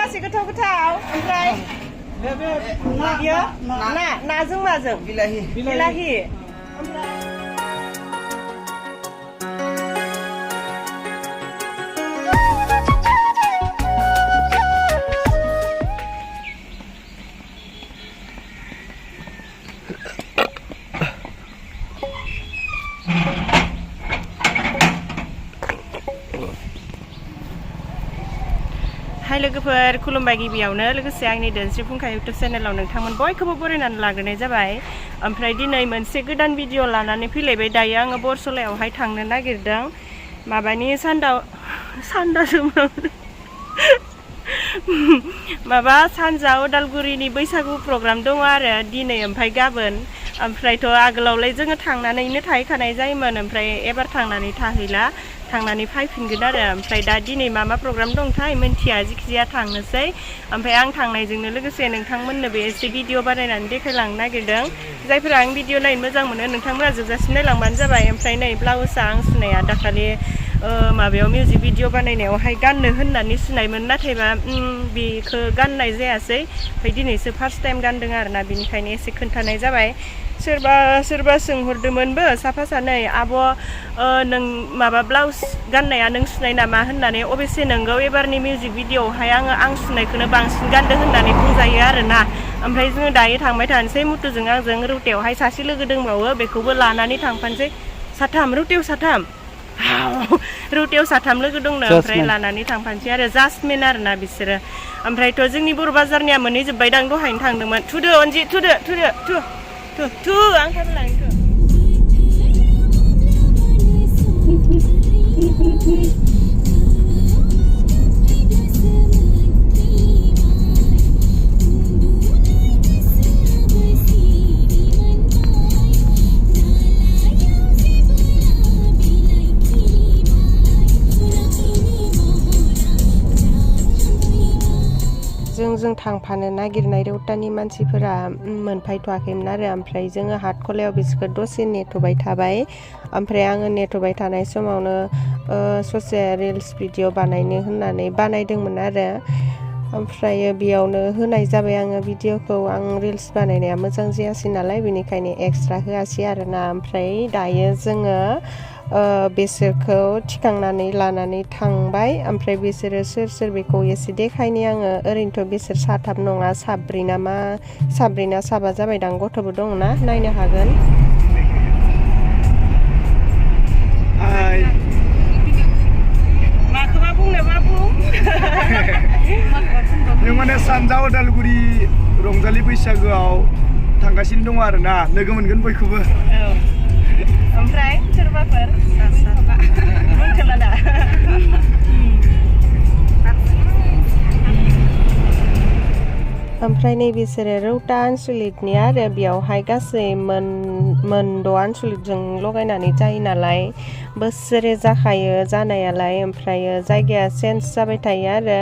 मासे गोथाव ओमफ्राय बियो नाजों माजों बिलाहि हाय लोगोफोर खुलुमबाय गिबियावनो लोगोसे आंनि दोनस्रि फुंखा इउटुब चेनेलाव नोंथांमोन बयखौबो बरायनानै लाग्रोनाय जाबाय। ओमफ्राय दिनै मोनसे गोदान भिडिअ लानानै फैलायबाय। दायो आङो बरसलायावहाय थांनो नागिरदों माबानि माबा सानजा उदालगुरिनि बैसागु प्रग्राम दङ आरो दिनै ओमफ्राय गाबोन। ओमफ्रायथ' आगोलावलाय जोङो थांनानैनो थाहैखानाय जायोमोन, ओमफ्राय एबार थांनानै थाहैला, थांनानै फैफिनगोन आरो। ओमफ्राय दा दिनै मा प्रग्राम दंथाय मिन्थिया, जिखिजाया थांनोसै। ओमफ्राय आं थांनायजोंनो लोगोसे नोंथांमोननोबो एसे भिडिअ बानायनानै देखायलांनो नागिरदों। जायफोरा आं भिडिअ नायनो मोजां मोनो नोंथांमोना जोबजासिम नायलांबानो जाबाय। ओमफ्राय नै ब्लाउसआ आं सुनाया दाखालि माबायाव मिउजिक भिडिअ बानायनायावहाय गाननो होननानै सुनायमोन, नाथायबा बेखौ गाननाय जायासै। ओमफ्राय दिनैसो फार्स्ट टाइम गानदों आरोना, बिनिखायनो एसे खोन्थानाय जाबाय। सोरबा सोंहरदोंमोनबो साफा सानै, आब' नों माबा ब्लाउस गाननाया नों सुनाय नामा होननानै। अबेसे नोंगौ, एबारनि मिउजिक भिडिअआवहाय आं सुनायखौनो बांसिन गानदों होननानै बुंजायो आरोना। ओमफ्राय जोङो दायो थांबाय थानोसै मुथुजों आंजों। रौतायावहाय सासे लोगो दंबावो, बेखौबो लानानै थांफानोसै। रौतायाव साथाम लोगो दंनो, ओमफ्राय लानानै थांफानोसै आरो। जासमिन आरोना बिसोरो। ओमफ्रायथ' जोंनि बर' बाजारनिया मोनहैजोब्बायदां, दहायनो थांदोंमोन। थुदो अनजि थुदो आं थाबलांथ' जों थांफानो नागिरनाय रौतानि मानसिफोरा मोनफैथ'वाखैमोन आरो। ओमफ्राय जोङो हाटखलायाव बिसोरखौ दसे नेथ'बाय थाबाय। ओमफ्राय आङो नेथ'बाय थानाय समावनो ससे रिल्स भिडिअ बानायनो होननानै बानायदोंमोन आरो। ओमफ्राय बेयावनो होनाय जाबाय आङो भिडिअखौ। आं रिल्स बानायनाया मोजां जायासै नालाय, बेनिखायनो एक्सट्रा होआसै आरोना। ओमफ्राय दायो जोङो बिसोरखौ थिखांनानै लानानै थांबाय। ओमफ्राय बिसोरो सोर बेखौ एसे देखायनि आङो। ओरैनोथ' बिसोर साथाम नङा, साब्रै ना साबा जाबायदां, गथ'बो दंना, नायनो हागोन। माखौबा बुंनो मा बुं जों माने सानजा उदालगुरि रंजालि बैसागोआव थांगासिनो दङ आरोना। लोगो मोनगोन बयखौबो। ओमफ्राय सोरबाफोर मोनथला ओमफ्राय नै बिसोरो रौता आनसलिकनि आरो। बेयावहाय गासै मोनद' आनसलिकजों लगायनानै जायो नालाय, बोसोरे जाखायो जानायालाय। ओमफ्राय जायगाया चेन्ज जाबाय थायो आरो।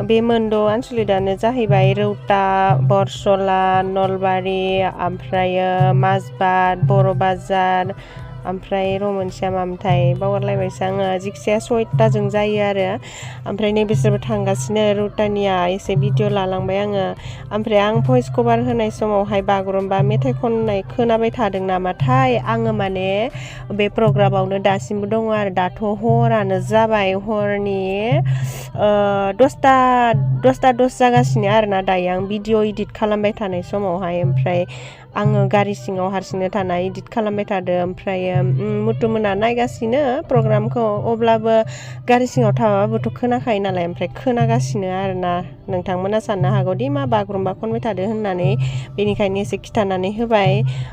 बे मोनद' आनसलिकआनो जाहैबाय रौता, बरसला, नलबारि, ओमफ्राय माजबाद, बर' बाजार, ओमफ्राय मोनसेया मामोनथाय बावगारलायबायसो आङो। जिखिजाया 6थाजों जायो आरो। ओमफ्राय नै बिसोरबो थांगासिनो। रौतानिया एसे भिडिअ लालांबाय आङो। ओमफ्राय आं भइस कभार होनाय समावहाय बागुरुम्बा मेथाइ खननाय खोनाबाय थादों नामाथाय। आङो माने बे प्रग्रामावनो दासिमबो दङ आरो। दाथ' हरानो जाबाय, हरनि 10:10 जागासिनो आरोना दायो आं भिडिअ इडिट खालामबाय थानाय समावहाय। ओमफ्राय आङो गारि सिङाव हारसिंनो थाना इडिट खालामबाय थादों। ओमफ्राय मुथुमोना नायगासिनो प्रग्रामखौ, अब्लाबो गारि सिङाव थाबाबोथ' खोनाखायो नालाय। ओमफ्राय खोनागासिनो आरोना। नोंथांमोना साननो हागौदि मा बागुरुम्बा खनबाय थादों होननानै, बेनिखायनो एसे खिथानानै होबाय।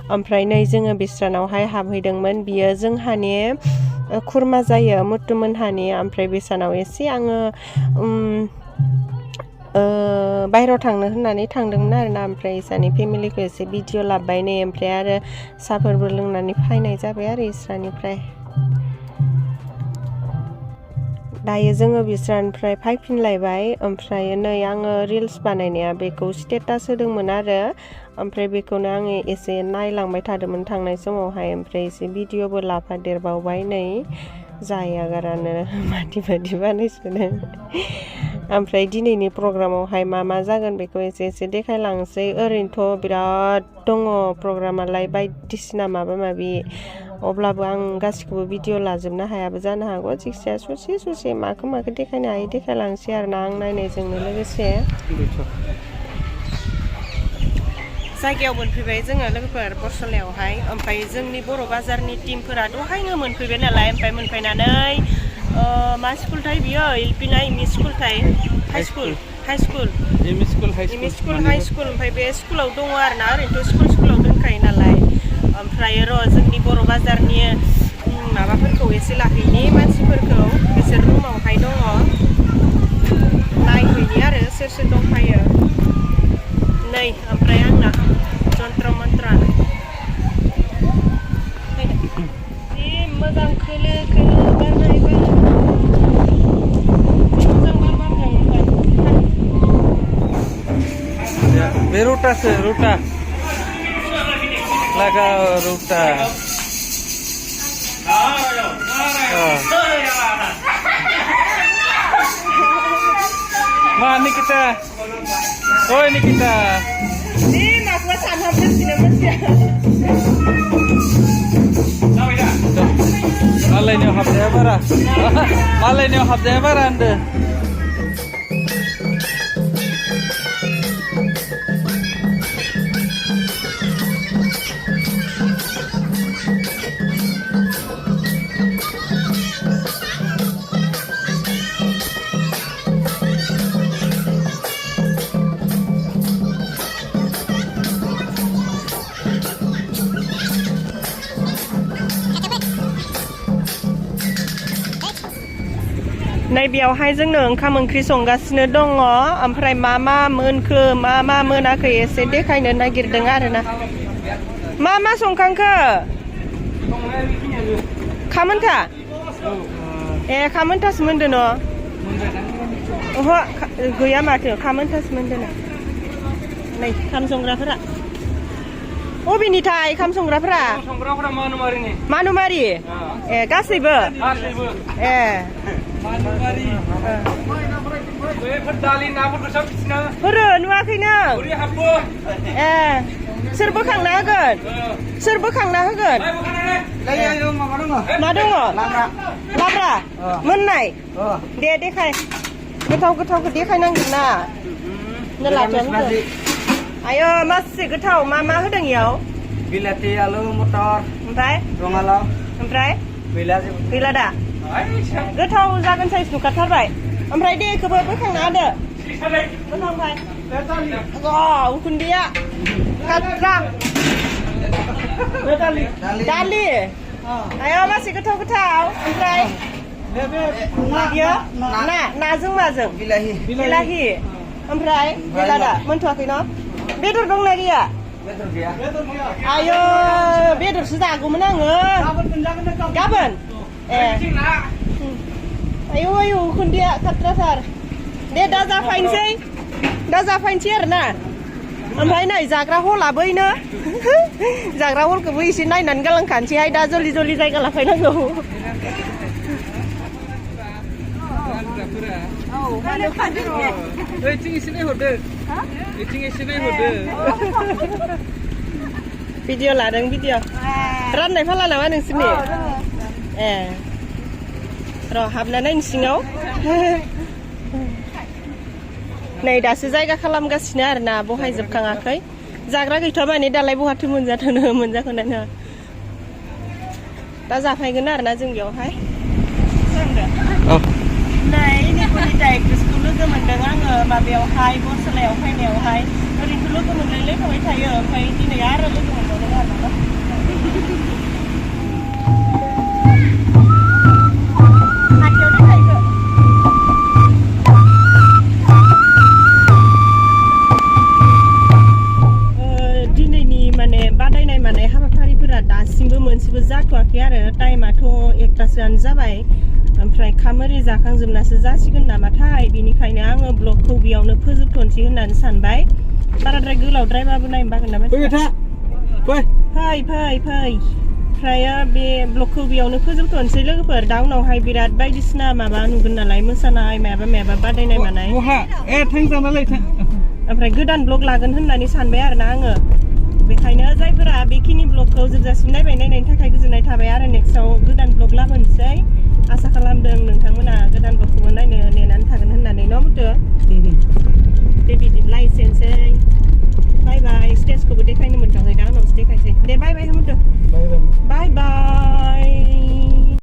ओमफ्राय नै जोङो बिस्रानावहाय हाबहैदोंमोन। बियो जोंहानि खुरमा जायो, मुथुमोनहानि। ओमफ्राय बिसानाव एसे आङो बाहेरायाव थांनो होननानै थांदोंमोन आरोना। ओमफ्राय इसानि फेमिलिखौ एसे भिडिअ लाबाय नै। ओमफ्राय आरो साहाफोरबो लोंनानै फैनाय जाबाय आरो इस्रानिफ्राय। दायो जोङो बिस्रानिफ्राय फैफिनलायबाय। ओमफ्राय नै आङो रिल्स बानायनाया बेखौ स्टेटास होदोंमोन आरो। ओमफ्राय बेखौनो आङो एसे नायलांबाय थादोंमोन थांनाय समावहाय। ओमफ्राय एसे भिडिअबो लाफादेरबावबाय नै। जाया गारानो बादि बानायसोनो। ओमफ्राय दिनैनि प्रग्रामावहाय मा जागोन बेखौ एसे देखायलांसै ओरैनोथ' बिराद दङ प्रग्रामालाय बायदिसिना माबा माबि अब्लाबो आं गासिखौबो भिडिअ लाजोबनो हायाबो जानो हागौ जायखिजाया ससे माखौ देखायनो हायो देखायलांसै आरोना आं नायनायजोंनो लोगोसे जायगायाव मोनफैबाय जोङो लोगोफोर बरसलायावहाय ओमफ्राय जोंनि बर' बाजारनि टिमफोरा दहायनो मोनफैबाय नालाय ओमफ्राय मोनफैनानै मा स्कुलथाय बियो एलपि ना एमइ स्कुलथाय high school ME school high school ओमफ्राय बे स्कुलाव दङ आरोना ओरैनोथ' स्कुलाव दोनखायो नालाय ओमफ्राय जोंनि बर' बाजारनि माबाफोरखौ एसे लाहैनि मानसिफोरखौ बिसोर रुमावहाय दङ नायहैनि आरो सोर दंफायो नै ओमफ्राय आंना जन्त्र मन्त्रआनो जि मोजां खोलो बारनाय मोजां बारदों बे रुटासो रुटा लागा रुटा मा Nikita oi Nikita makuha sama bersih Malaynya habdaya bara Malaynya habdaya bara anda नै बेयावहाय जोंनो ओंखाम ओंख्रि संगासिनो दङ ओमफ्राय मा मोनखो मा मोनाखै एसे देखायनो नागिरदों आरोना मा संखांखो खामोनथा खामोनथासो मोनदो न ओहो गैया माथो खामोनथासो मोनदो ना नै खाम संग्राफोरा अबेनिथाय खाम संग्राफोरा मानुमारि गासैबो फोरो नुवाखै नों सोर बोखांना होगोन मा दङ लाब्रा मोननाय दे देखाय गोथावखौ देखायनांगोन ना आयो मासे गोथाव मा होदों इयाव बिलाथि आलु मटर ओमफ्राय रङालाव ओमफ्राय गैला दा गोथाव जागोन साइज नुखाथारबाय ओमफ्राय दे बेखौबो बोखांना होदो गोथावखाय उखुन्दैया खाथ्रा दालि आयो मासे गोथाव ओमफ्राय बियो नाजों माजों बिलाहि ओमफ्राय गैला दा मोनथ'वाखै न बेदर दंना गैया आयो बेदरसो जागौमोन आङो गाबोन आयु उखुन्दैया खाथ्राथार दे दा जाफायनोसै आरोना ओमफ्राय नै जाग्रा हला बैनो जाग्रा हलखौबो एसे नायनानै गालांखानोसैहाय दा जल्दि जायगा लाफायनांगौ भिडिअ लादों राननाय फाला नामा नोंसोरनि र' हाबना नायनो सिङाव नै दासो जायगा खालामगासिनो आरोना बहायजोबखाङाखै जाग्रा गैथ'आ माने दालाय बहाथो मोनजाखोना दा जाफायगोन आरोना जों बेयावहाय नै निकनिता एक्ट्रेसखौ लोगो मोनदों आङो माबायावहाय बरसलायाव फैनायावहाय ओरैनोथ' लोगो मोनलायलाय थाबाय थायो ओमफ्राय दिनै आरो लोगो मोनबावदों आरोना बादायनाय हाबाफारिफोरा दासिमबो मोनसेबो जाथ'वाखै आरो टाइमाथ' 1टासोआनो जाबाय ओमफ्राय खाम ओरि जाखांजोबनासो जासिगोन नामाथाय बेनिखायनो आङो ब्लगखौ बेयावनो फोजोबथ'नोसै होननानै सानबाय बाराद्राय गोलावद्रायबाबो नायनो बागोन नामा फै ओमफ्राय बे ब्लगखौ बेयावनो फोजोबथ'नोसै लोगोफोर दा उनावहाय बिराद बायदिसिना माबा नुगोन नालाय मोसानाय मायाबा बादायनाय मानाय बहा ए थांजानालाय थां ओमफ्राय गोदान ब्लग लागोन होननानै सानबाय आरोना आङो बेखायनो जायफोरा बेखिनि ब्लगखौ जोबजासिम नायनायनि थाखाय गोजोननाय थाबाय आरो नेक्स्टआव गोदान ब्लग लाबोनोसै आसा खालामदों नोंथांमोना गोदान ब्लगखौबो नायनो नेनानै थागोन होननानै न' मुथु दे बिदिब्ला एसेनोसै बाय बाय स्टेजखौबो देखायनो मोनथाङै दा उनावसो देखायसै दे बाय बाय मुथु